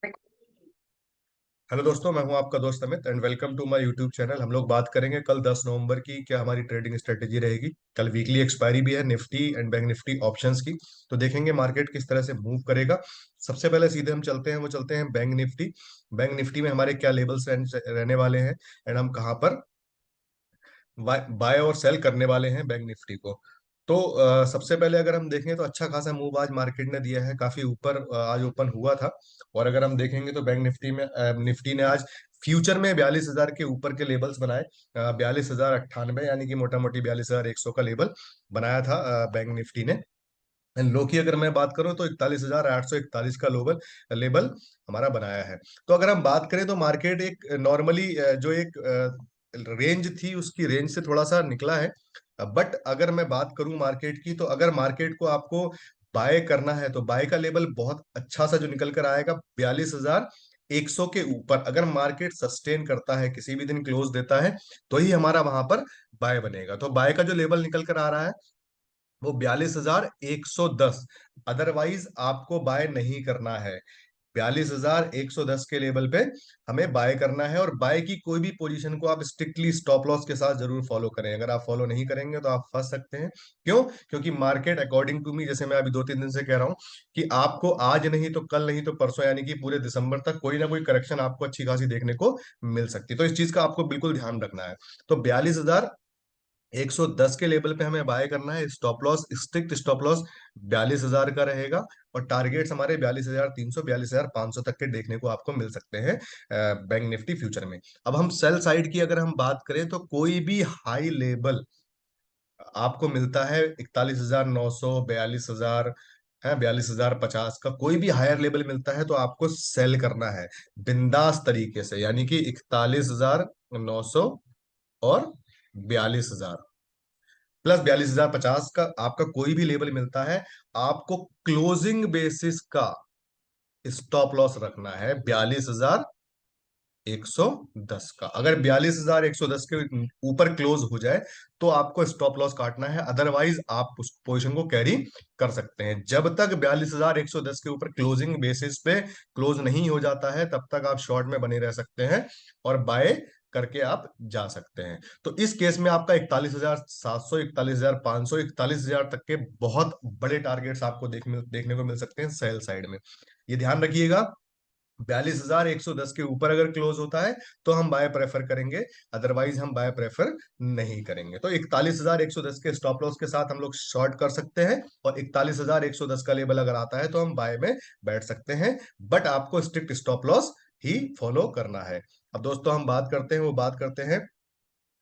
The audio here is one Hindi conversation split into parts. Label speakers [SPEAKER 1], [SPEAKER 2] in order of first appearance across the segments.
[SPEAKER 1] हेलो दोस्तों, मैं हूं आपका दोस्त Amit and welcome to my YouTube channel. हम लोग बात करेंगे कल 10 नवंबर की क्या हमारी ट्रेडिंग स्ट्रेटेजी रहेगी। कल वीकली एक्सपायरी भी है Nifty and bank Nifty options की। तो देखेंगे मार्केट किस तरह से मूव करेगा। सबसे पहले सीधे हम चलते हैं, वो चलते हैं बैंक निफ्टी। बैंक निफ्टी में हमारे क्या लेवल्स रहने वाले हैं एंड हम कहाँ पर बाय और सेल करने वाले हैं बैंक निफ्टी को। तो सबसे पहले अगर हम देखें तो अच्छा खासा मूव आज मार्केट ने दिया है, काफी ऊपर आज ओपन हुआ था। और अगर हम देखेंगे तो बैंक निफ्टी में निफ्टी ने आज फ्यूचर में 42,000 के ऊपर के लेवल्स बनाए। 42,098 यानी कि मोटा मोटी 42,100 का लेवल बनाया था बैंक निफ्टी ने। एंड लो की अगर मैं बात करूं तो 41,841 का लेवल लेवल हमारा बनाया है। तो अगर हम बात करें तो मार्केट एक नॉर्मली जो एक रेंज थी उसकी रेंज से थोड़ा सा निकला है। बट अगर मैं बात करूं मार्केट की, तो अगर मार्केट को आपको बाय करना है तो बाय का लेवल बहुत अच्छा सा जो निकल कर आएगा 42,100 के ऊपर। अगर मार्केट सस्टेन करता है, किसी भी दिन क्लोज देता है, तो ही हमारा वहां पर बाय बनेगा। तो बाय का जो लेवल निकल कर आ रहा है वो 42,110। अदरवाइज आपको बाय नहीं करना है। 42,110 के लेवल पे हमें बाय करना है। और बाय की कोई भी पोजीशन को आप स्ट्रिक्टली स्टॉप लॉस के साथ जरूर फॉलो करें। अगर आप फॉलो नहीं करेंगे तो आप फंस सकते हैं। क्यों? क्योंकि मार्केट अकॉर्डिंग टू मी, जैसे मैं अभी 2-3 दिन से कह रहा हूं, कि आपको आज नहीं तो कल नहीं तो परसों यानी कि पूरे दिसंबर तक कोई ना कोई करेक्शन आपको अच्छी खासी देखने को मिल सकती है। तो इस चीज का आपको बिल्कुल ध्यान रखना है। तो 42,110 के लेवल पे हमें बाय करना है। Stop loss, strict stop loss 42,000 का रहेगा। और टारगेट्स हमारे 42,300 42,500 तक के देखने को आपको मिल सकते हैं बैंक निफ्टी फ्यूचर में। अब हम सेल साइड की अगर हम बात करें तो कोई भी हाई लेवल आपको मिलता है 41,900, 42,000 है, 42,050 का कोई भी हायर लेवल मिलता है तो आपको सेल करना है बिंदास तरीके से। यानी कि 41,900 और 42,000 प्लस 42,050 का आपका कोई भी लेवल मिलता है, आपको क्लोजिंग बेसिस का स्टॉप लॉस रखना है 42,110 का। अगर 42,110 के ऊपर क्लोज हो जाए तो आपको स्टॉप लॉस काटना है। अदरवाइज आप उस पोजीशन को कैरी कर सकते हैं। जब तक 42,110 के ऊपर क्लोजिंग बेसिस पे क्लोज नहीं हो जाता है तब तक आप शॉर्ट में बने रह सकते हैं और बाय करके आप जा सकते हैं। तो इस केस में आपका 41,700, 41,500, 41,000 तक के बहुत बड़े टारगेट्स आपको देखने को मिल सकते हैं सेल साइड में। ये ध्यान रखिएगा। 42,110 के ऊपर अगर क्लोज होता है तो हम बाय प्रेफर करेंगे, अदरवाइज हम बाय प्रेफर नहीं करेंगे। तो 41,110 के स्टॉप लॉस के साथ हम लोग शॉर्ट कर सकते हैं। और 41,110 का लेवल अगर आता है तो हम बाय में बैठ सकते हैं। बट आपको स्ट्रिक्ट स्टॉप लॉस ही फॉलो करना है। अब दोस्तों हम बात करते हैं, वो बात करते हैं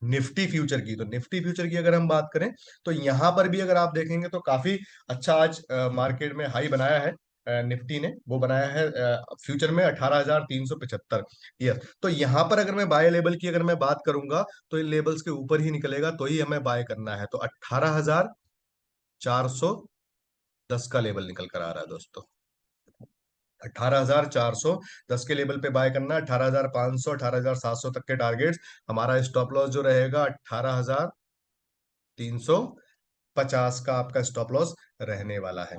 [SPEAKER 1] निफ्टी फ्यूचर की। तो निफ्टी फ्यूचर की अगर हम बात करें तो यहां पर भी अगर आप देखेंगे तो काफी अच्छा आज मार्केट में हाई बनाया है। निफ्टी ने वो बनाया है फ्यूचर में 18,375। यस, तो यहां पर अगर मैं बाय लेवल की अगर मैं बात करूंगा तो इन लेवल्स के ऊपर ही निकलेगा तो ही हमें बाय करना है। तो 18,410 का लेवल निकल कर आ रहा है दोस्तों। 18,410 के लेवल पे बाय करना है। 18,500, 18,700 तक के टारगेट्स। हमारा स्टॉप लॉस जो रहेगा 18,350 का आपका स्टॉप लॉस रहने वाला है।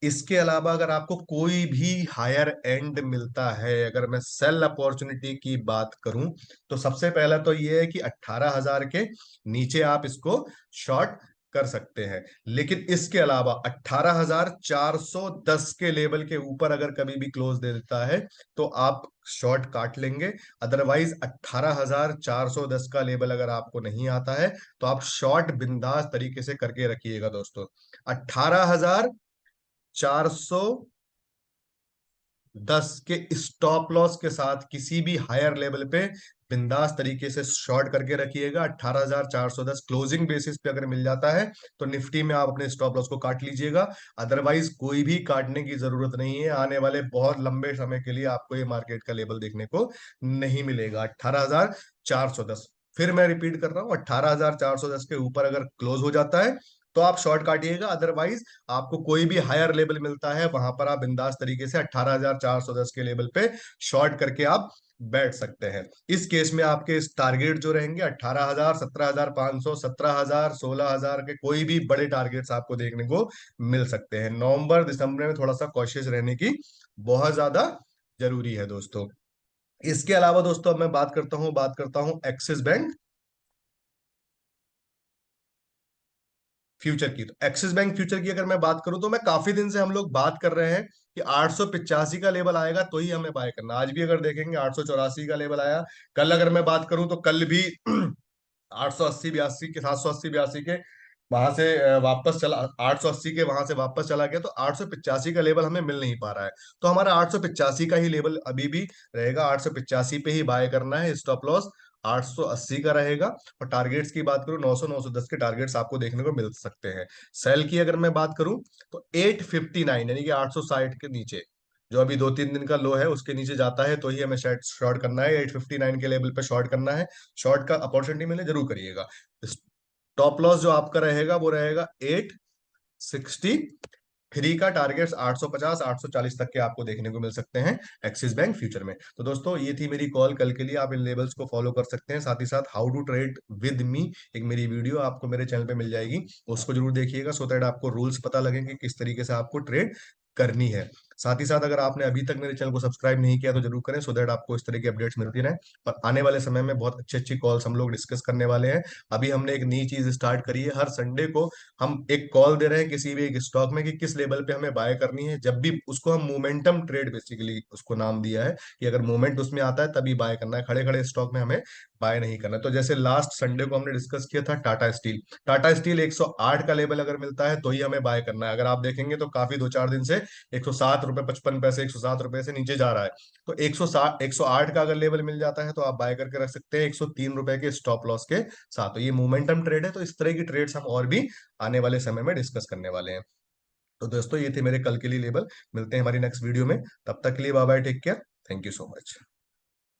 [SPEAKER 1] इसके अलावा अगर आपको कोई भी हायर एंड मिलता है, अगर मैं सेल अपॉर्चुनिटी की बात करूं, तो सबसे पहला तो ये है कि 18,000 के नीचे आप इसको शॉर्ट कर सकते हैं। लेकिन इसके अलावा 18,410 के लेवल के ऊपर अगर कभी भी क्लोज दे देता है तो आप शॉर्ट काट लेंगे। अदरवाइज 18,410 का लेवल अगर आपको नहीं आता है तो आप शॉर्ट बिंदास तरीके से करके रखिएगा दोस्तों। 18,410 के स्टॉप लॉस के साथ किसी भी हायर लेवल पे बिंदास तरीके से शॉर्ट करके रखिएगा। 18,410 क्लोजिंग बेसिस पे अगर मिल जाता है तो निफ्टी में आप अपने स्टॉप लॉस को काट लीजिएगा। अदरवाइज कोई भी काटने की जरूरत नहीं है। आने वाले बहुत लंबे समय के लिए आपको ये मार्केट का लेवल देखने को नहीं मिलेगा। 18,410, फिर मैं रिपीट कर रहा हूं, 18,410 के ऊपर अगर क्लोज हो जाता है तो आप शॉर्ट काटिएगा। अदरवाइज आपको कोई भी हायर लेवल मिलता है वहां पर आप बिंदास तरीके से 18,410 के लेवल पे शॉर्ट करके आप बैठ सकते हैं। इस केस में आपके टारगेट जो रहेंगे 18,000, 17,500, 17,000, 16,000 के कोई भी बड़े टारगेट्स आपको देखने को मिल सकते हैं। नवंबर दिसंबर में थोड़ा सा कॉशियस रहने की बहुत ज्यादा जरूरी है दोस्तों। इसके अलावा दोस्तों अब मैं बात करता हूँ एक्सिस बैंक फ्यूचर की। तो एक्सिस बैंक फ्यूचर की अगर मैं बात करूं तो मैं काफी दिन से हम लोग बात कर रहे हैं कि 885 का लेवल आएगा तो ही हमें बाय करना। आज भी अगर देखेंगे 884 का लेवल आया। कल अगर मैं बात करूं तो कल भी 880 82 के 780 82 के वहां से वापस चला, 880 के वहां से वापस चला गया। तो 885 का लेवल हमें मिल नहीं पा रहा है। तो हमारा 885 का ही लेवल अभी भी रहेगा, 885 पे ही बाय करना है। स्टॉप लॉस 880 का रहेगा। और टारगेट्स की बात करूं, 900 910 के टारगेट्स आपको देखने को मिल सकते हैं। सेल की अगर मैं बात करूं तो 859 यानी कि 860 के नीचे, जो अभी 2 3 दिन का लो है, उसके नीचे जाता है तो ही हमें शायद शॉर्ट करना है। 859 के लेवल पे शॉर्ट करना है। शॉर्ट का अपॉर्चुनिटी मिले जरूर करिएगा। टॉप लॉस जो आपका रहेगा वो रहेगा 863 का। टारगेट्स 850 840 तक के आपको देखने को मिल सकते हैं एक्सिस बैंक फ्यूचर में। तो दोस्तों ये थी मेरी कॉल कल के लिए। आप इन लेवल्स को फॉलो कर सकते हैं। साथ ही साथ how to trade with me एक मेरी वीडियो आपको मेरे चैनल पे मिल जाएगी, उसको जरूर देखिएगा, सो दैट आपको रूल्स पता लगे कि किस तरीके से आपको ट्रेड करनी है। साथ ही साथ अगर आपने अभी तक मेरे चैनल को सब्सक्राइब नहीं किया तो जरूर करें, सो दैट आपको इस तरह की अपडेट्स मिलती रहे। और आने वाले समय में बहुत अच्छी अच्छी कॉल्स हम लोग डिस्कस करने वाले हैं। अभी हमने एक नई चीज स्टार्ट करी है, हर संडे को हम एक कॉल दे रहे हैं किसी भी एक स्टॉक में कि किस लेवल पे हमें बाय करनी है। जब भी उसको हम मोमेंटम ट्रेड बेसिकली उसको नाम दिया है कि अगर मोमेंट उसमें आता है तभी बाय करना है, खड़े खड़े स्टॉक में हमें बाय नहीं करना है। तो जैसे लास्ट संडे को हमने डिस्कस किया था टाटा स्टील। टाटा स्टील 108 का लेवल अगर मिलता है तो ही हमें बाय करना है। अगर आप देखेंगे तो काफी 2 4 दिन से 107 रुपए 55 पैसे 107 रुपए से नीचे जा रहा है। तो 108 का अगर लेवल मिल जाता है तो आप बाय करके रख सकते हैं 103 रुपए के स्टॉप लॉस के साथ। तो ये मोमेंटम ट्रेड है। तो इस तरह की ट्रेड्स हम और भी आने वाले समय में डिस्कस करने वाले हैं। तो दोस्तों ये थे मेरे कल के लिए लेवल। मिलते हैं हमारी नेक्स्ट वीडियो में, तब तक के लिए bye bye, take care, thank you so much.